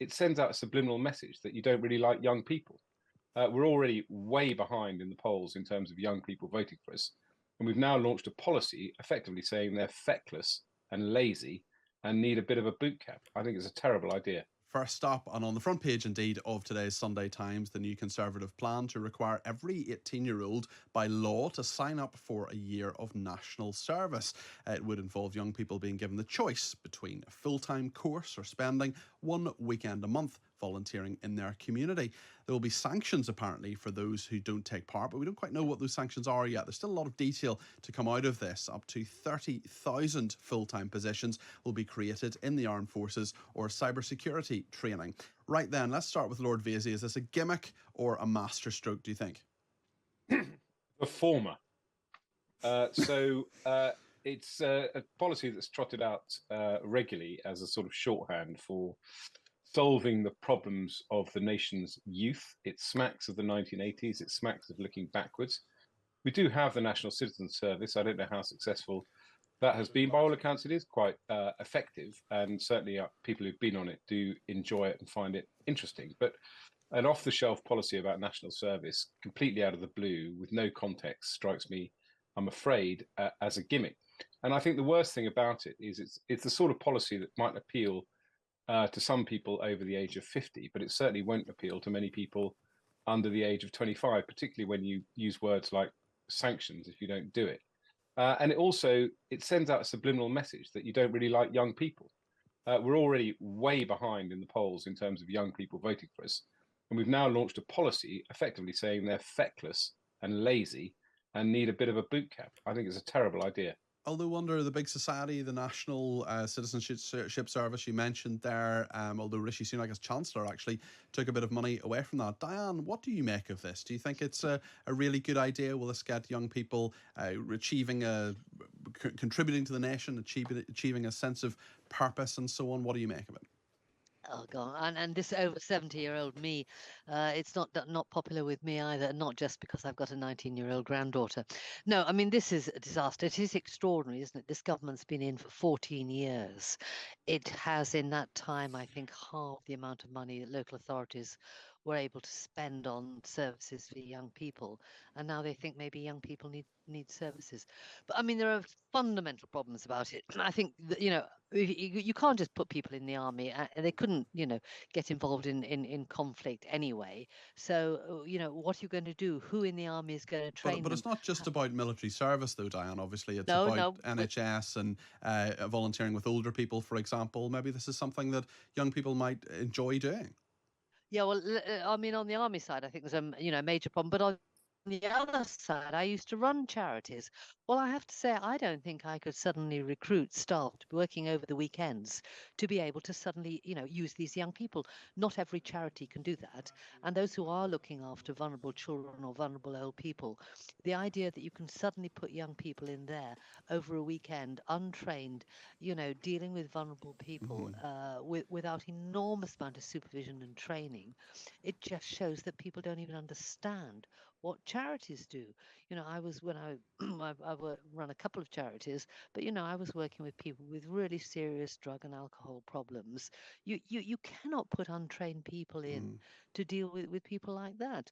it sends out a subliminal message that you don't really like young people. We're already way behind in the polls in terms of young people voting for us. And we've now launched a policy effectively saying they're feckless and lazy and need a bit of a boot camp. I think it's a terrible idea. First stop, and on the front page indeed of today's Sunday Times, the new Conservative plan to require every 18-year-old by law to sign up for a year of national service. It would involve young people being given the choice between a full-time course or spending 1 weekend a month volunteering in their community. There will be sanctions apparently for those who don't take part, but we don't quite know what those sanctions are yet. There's still a lot of detail to come out of this. Up to 30,000 full-time positions will be created in the armed forces or cybersecurity training. Right then, let's start with Lord Vaizey. Is this a gimmick or a masterstroke, do you think? The former. It's a policy that's trotted out regularly as a sort of shorthand for solving the problems of the nation's youth. It smacks of the 1980s. It smacks of looking backwards. We do have the National Citizen Service. I don't know how successful that has been. By all accounts, it is quite effective, and certainly people who've been on it do enjoy it and find it interesting. But an off-the-shelf policy about national service, completely out of the blue, with no context, strikes me, I'm afraid, as a gimmick. And I think the worst thing about it is it's the sort of policy that might appeal to some people over the age of 50, but it certainly won't appeal to many people under the age of 25, particularly when you use words like sanctions if you don't do it. And it sends out a subliminal message that you don't really like young people. We're already way behind in the polls in terms of young people voting for us. And we've now launched a policy effectively saying they're feckless and lazy and need a bit of a boot camp. I think it's a terrible idea. Although under the big society, the National Citizenship Service you mentioned there, although Rishi Sunak as Chancellor actually took a bit of money away from that. Diane, what do you make of this? Do you think it's a really good idea? Will this get young people contributing to the nation, achieving a sense of purpose and so on? What do you make of it? Oh God! And this over 70-year-old me, it's not popular with me either. Not just because I've got a 19-year-old granddaughter. No, I mean this is a disaster. It is extraordinary, isn't it? This government's been in for 14 years. It has, in that time, I think, halved the amount of money that local authorities were able to spend on services for young people, and now they think maybe young people need services. But I mean, there are fundamental problems about it. I think that, you can't just put people in the army. They couldn't, get involved in conflict anyway. So, what are you going to do? Who in the army is going to train But them? it's not just about military service, though, Diane. Obviously, it's No, about NHS and volunteering with older people, for example. Maybe this is something that young people might enjoy doing. Yeah, well, I mean, on the army side, I think there's a major problem. But on the other side, I used to run charities. Well, I have to say, I don't think I could suddenly recruit staff to be working over the weekends to be able to suddenly, use these young people. Not every charity can do that. And those who are looking after vulnerable children or vulnerable old people, the idea that you can suddenly put young people in there over a weekend, untrained, dealing with vulnerable people without enormous amount of supervision and training, it just shows that people don't even understand what charities do. I've run a couple of charities, but I was working with people with really serious drug and alcohol problems. You cannot put untrained people in to deal with people like that.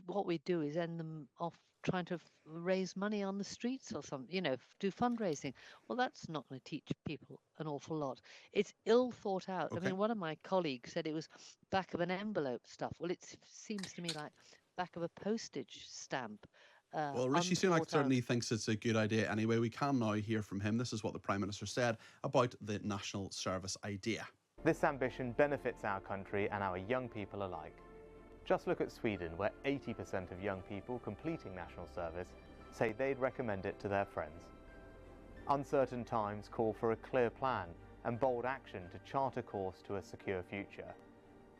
What we do is end them off trying to raise money on the streets or something, do fundraising. Well, that's not going to teach people an awful lot. It's ill thought out. Okay. I mean, one of my colleagues said it was back of an envelope stuff. Well, it seems to me like back of a postage stamp. Well, Rishi Sunak certainly thinks it's a good idea anyway. We can now hear from him. This is what the Prime Minister said about the national service idea. This ambition benefits our country and our young people alike. Just look at Sweden, where 80% of young people completing national service say they'd recommend it to their friends. Uncertain times call for a clear plan and bold action to chart a course to a secure future.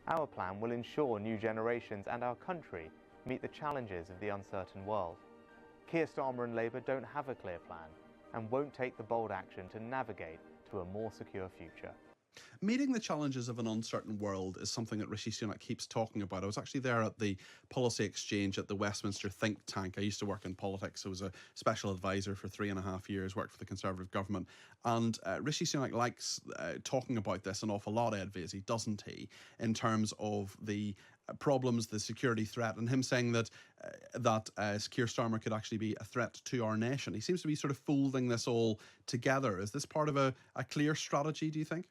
Our plan will ensure new generations and our country meet the challenges of the uncertain world. Keir Starmer and Labour don't have a clear plan and won't take the bold action to navigate to a more secure future. Meeting the challenges of an uncertain world is something that Rishi Sunak keeps talking about. I was actually there at the policy exchange at the Westminster think tank. I used to work in politics. I was a special advisor for 3.5 years, worked for the Conservative government. And Rishi Sunak likes talking about this an awful lot, Ed Vaizey, doesn't he, in terms of the problems, the security threat, and him saying that Keir Starmer could actually be a threat to our nation. He seems to be sort of folding this all together. Is this part of a clear strategy, do you think?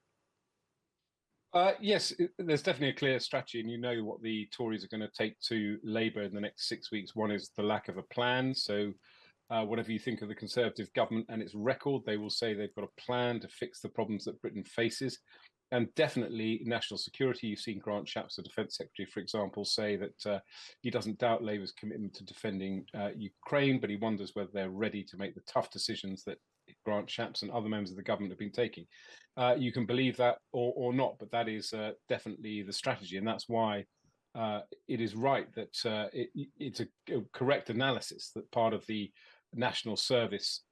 Yes, there's definitely a clear strategy, and you know what the Tories are going to take to Labour in the next 6 weeks. One is the lack of a plan. So whatever you think of the Conservative government and its record, they will say they've got a plan to fix the problems that Britain faces. And definitely national security. You've seen Grant Shapps, the Defence Secretary, for example, say that he doesn't doubt Labour's commitment to defending Ukraine, but he wonders whether they're ready to make the tough decisions that Grant Shapps and other members of the government have been taking. You can believe that or not, but that is definitely the strategy. And that's why it is right that it's a correct analysis that part of the national service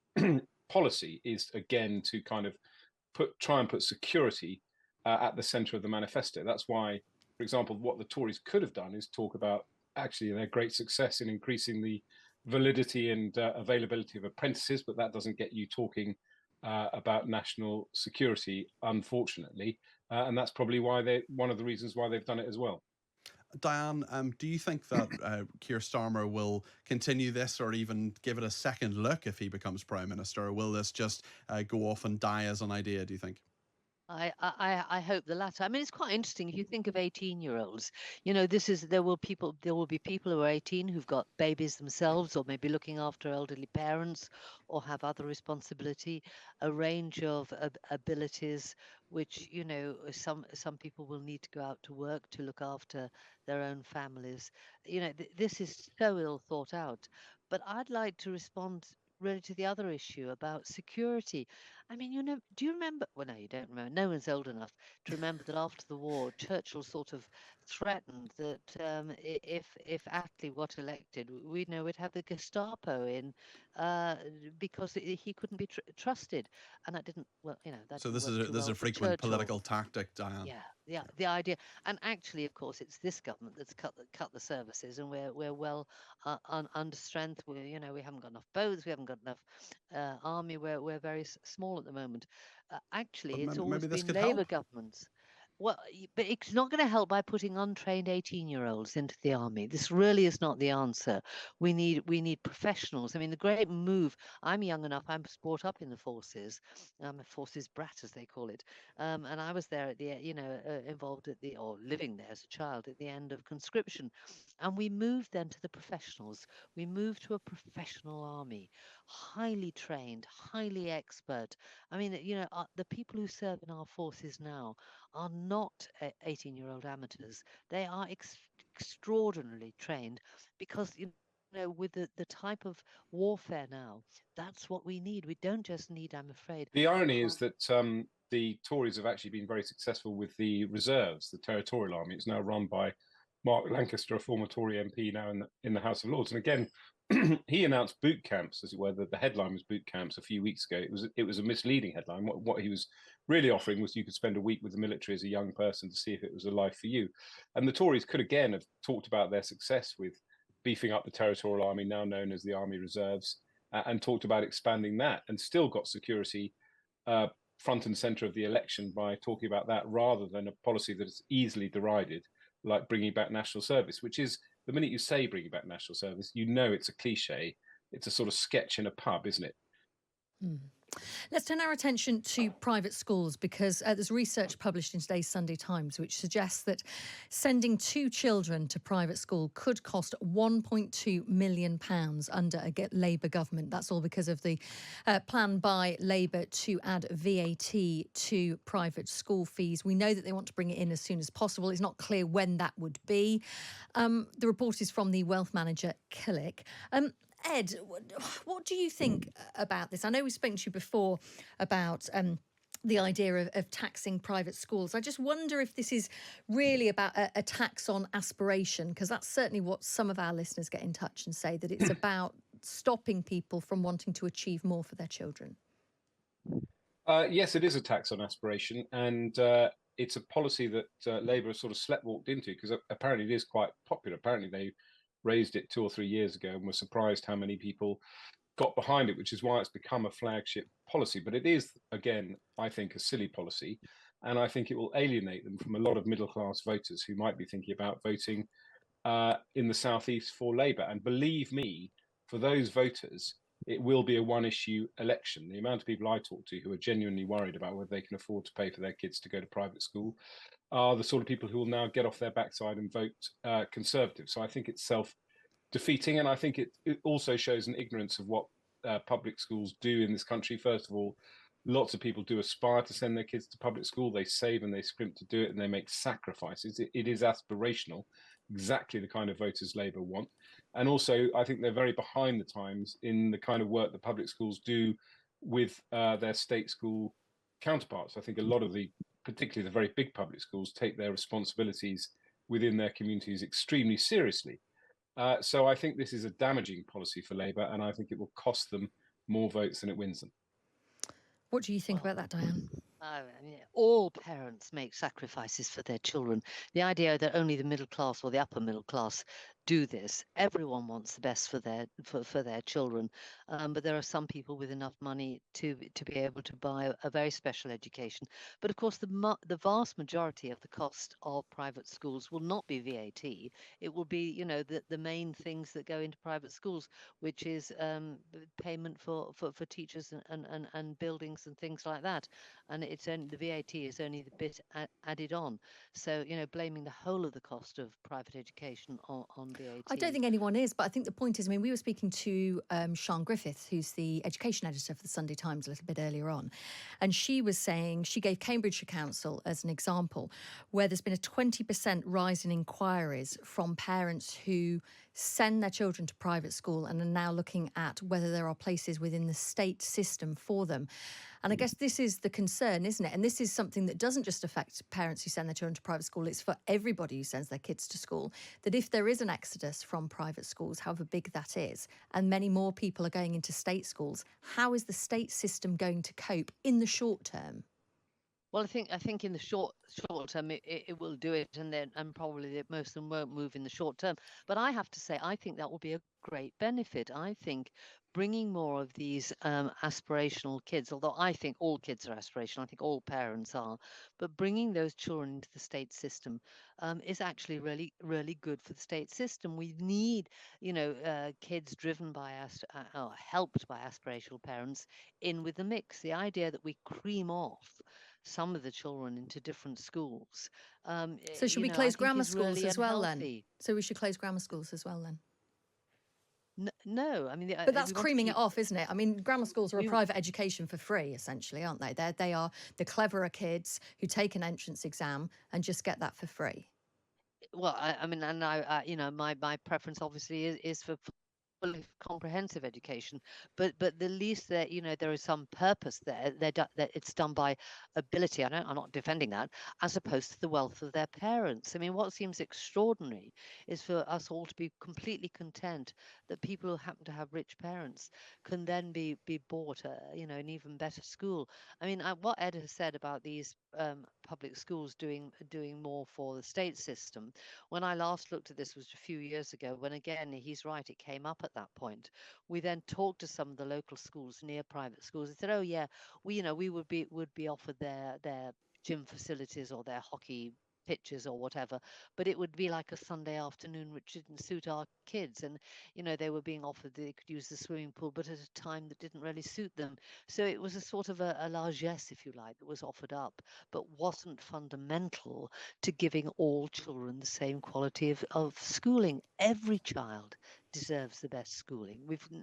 policy is, again, to kind of try and put security at the centre of the manifesto. That's why, for example, what the Tories could have done is talk about actually their great success in increasing the validity and availability of apprentices, but that doesn't get you talking about national security, unfortunately, and that's probably why one of the reasons why they've done it as well. Diane, do you think that Keir Starmer will continue this or even give it a second look if he becomes Prime Minister, or will this just go off and die as an idea, do you think? I hope the latter. I mean, it's quite interesting if you think of 18-year-olds. You know, there will be people who are 18 who've got babies themselves, or maybe looking after elderly parents, or have other responsibility. A range of abilities, which some people will need to go out to work to look after their own families. This is so ill thought out. But I'd like to respond really to the other issue about security. I mean, do you remember? Well, no, you don't remember. No one's old enough to remember that after the war, Churchill sort of threatened that if Attlee got elected, we'd have the Gestapo in because he couldn't be trusted, and that didn't. Well, that. So this is a frequent political tactic, Diane. Yeah. The idea, and actually, of course, it's this government that's cut the services, and we're well under strength. We haven't got enough boats, we haven't got enough army. We're very small at the moment. Actually, it's always been Labour governments. Well, but it's not going to help by putting untrained 18-year-olds into the army. This really is not the answer. We need professionals. I mean, the great move. I'm young enough. I was brought up in the forces. I'm a forces brat, as they call it. And I was there at the, involved or living there as a child at the end of conscription. And we moved then to the professionals. We moved to a professional army, highly trained, highly expert. I mean, the people who serve in our forces now are not 18-year-old amateurs. They are extraordinarily trained because, with the type of warfare now, that's what we need. We don't just need, I'm afraid. The irony is that the Tories have actually been very successful with the reserves, the Territorial Army. It's now run by Mark Lancaster, a former Tory MP, now in the House of Lords. And again, he announced boot camps, as it were. The headline was boot camps a few weeks ago. It was a misleading headline. What he was really offering was you could spend a week with the military as a young person to see if it was a life for you. And the Tories could again have talked about their success with beefing up the Territorial Army, now known as the Army Reserves, and talked about expanding that, and still got security front and centre of the election by talking about that, rather than a policy that is easily derided, like bringing back national service, which is, the minute you say bringing back national service, it's a cliche. It's a sort of sketch in a pub, isn't it? Mm. Let's turn our attention to private schools, because there's research published in today's Sunday Times which suggests that sending 2 children to private school could cost £1.2 million under a Labour government. That's all because of the plan by Labour to add VAT to private school fees. We know that they want to bring it in as soon as possible. It's not clear when that would be. The report is from the wealth manager Killick. Ed, what do you think about this? I know we've spoken to you before about the idea of taxing private schools. I just wonder if this is really about a tax on aspiration, because that's certainly what some of our listeners get in touch and say, that it's about stopping people from wanting to achieve more for their children. Yes, it is a tax on aspiration, and it's a policy that Labour has sort of sleptwalked into, because apparently it is quite popular. Apparently they raised it 2 or 3 years ago and were surprised how many people got behind it, which is why it's become a flagship policy. But it is, again, I think, a silly policy, and I think it will alienate them from a lot of middle-class voters who might be thinking about voting in the southeast for Labour. And believe me, for those voters, it will be a one-issue election. The amount of people I talk to who are genuinely worried about whether they can afford to pay for their kids to go to private school are the sort of people who will now get off their backside and vote Conservative. So I think it's self-defeating, and I think it also shows an ignorance of what public schools do in this country. First of all, lots of people do aspire to send their kids to public school. They save and they scrimp to do it, and they make sacrifices. It is aspirational, exactly the kind of voters Labour want. And also, I think they're very behind the times in the kind of work that public schools do with their state school counterparts. I think a lot of particularly the very big public schools, take their responsibilities within their communities extremely seriously. So I think this is a damaging policy for Labour, and I think it will cost them more votes than it wins them. What do you think about that, Diane? I mean, all parents make sacrifices for their children. The idea that only the middle class or the upper middle class do this. Everyone wants the best for their children, but there are some people with enough money to be able to buy a very special education. But of course, the vast majority of the cost of private schools will not be VAT. It will be, the main things that go into private schools, which is payment for teachers and buildings and things like that. And it's only the VAT is only the bit added on. So blaming the whole of the cost of private education on VAT. I don't think anyone is, but I think the point is, I mean, we were speaking to Sian Griffith, who's the education editor for the Sunday Times, a little bit earlier on, and she was saying, she gave Cambridgeshire Council as an example, where there's been a 20% rise in inquiries from parents who send their children to private school and are now looking at whether there are places within the state system for them. And I guess this is the concern, isn't it? And this is something that doesn't just affect parents who send their children to private school. It's for everybody who sends their kids to school, that if there is an exodus from private schools, however big that is, and many more people are going into state schools, how is the state system going to cope in the short term? Well, I think in the short term it will do it, and probably most of them won't move in the short term. But I have to say, I think that will be a great benefit. I think bringing more of these aspirational kids, although I think all kids are aspirational, I think all parents are, but bringing those children into the state system is actually really, really good for the state system. We need, kids driven by or helped by aspirational parents in with the mix. The idea that we cream off some of the children into different schools. So should we close grammar schools as well then? So we should close grammar schools as well then? No, I mean, but that's creaming it off, isn't it? I mean, grammar schools are a private education for free, essentially, aren't they? They are the cleverer kids who take an entrance exam and just get that for free. Well, I mean, and my preference obviously is for fully comprehensive education, but the least that there is some purpose there. That it's done by ability. I'm not defending that, as opposed to the wealth of their parents. I mean, what seems extraordinary is for us all to be completely content that people who happen to have rich parents can then be bought an even better school. I mean, what Ed has said about these public schools doing more for the state system. When I last looked at this was a few years ago, when again he's right, it came up at that point. We then talked to some of the local schools near private schools and said, oh yeah, we would be offered their gym facilities or their hockey pitches or whatever, but it would be like a Sunday afternoon which didn't suit our kids, and they were being offered they could use the swimming pool but at a time that didn't really suit them. So it was a sort of a largesse, if you like, that was offered up, but wasn't fundamental to giving all children the same quality of schooling. Every child deserves the best schooling.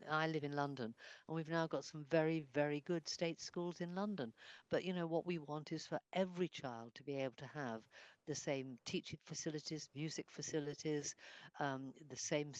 I live in London, and we've now got some very, very good state schools in London, but what we want is for every child to be able to have the same teaching facilities, music facilities, the same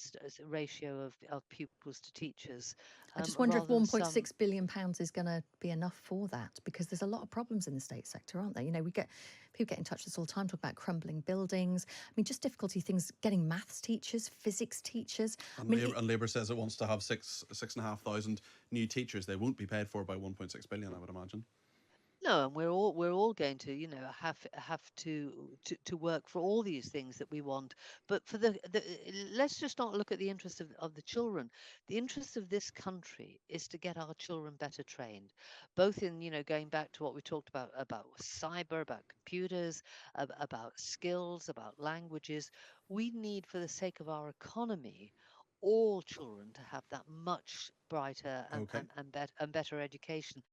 ratio of pupils to teachers. I just wonder if £1.6 billion is going to be enough for that, because there's a lot of problems in the state sector, aren't there? We get people get in touch with us all the time, talk about crumbling buildings. I mean, just difficulty things getting maths teachers, physics teachers. And, and Labour says it wants to have 6,500 new teachers. They won't be paid for by 1.6 billion, I would imagine. No, and we're all going to, you know, have to work for all these things that we want. But for the let's just not look at the interest of the children. The interest of this country is to get our children better trained, both in, you know, going back to what we talked about cyber, about computers, about skills, about languages. We need, for the sake of our economy, all children to have that much brighter Okay. and better education.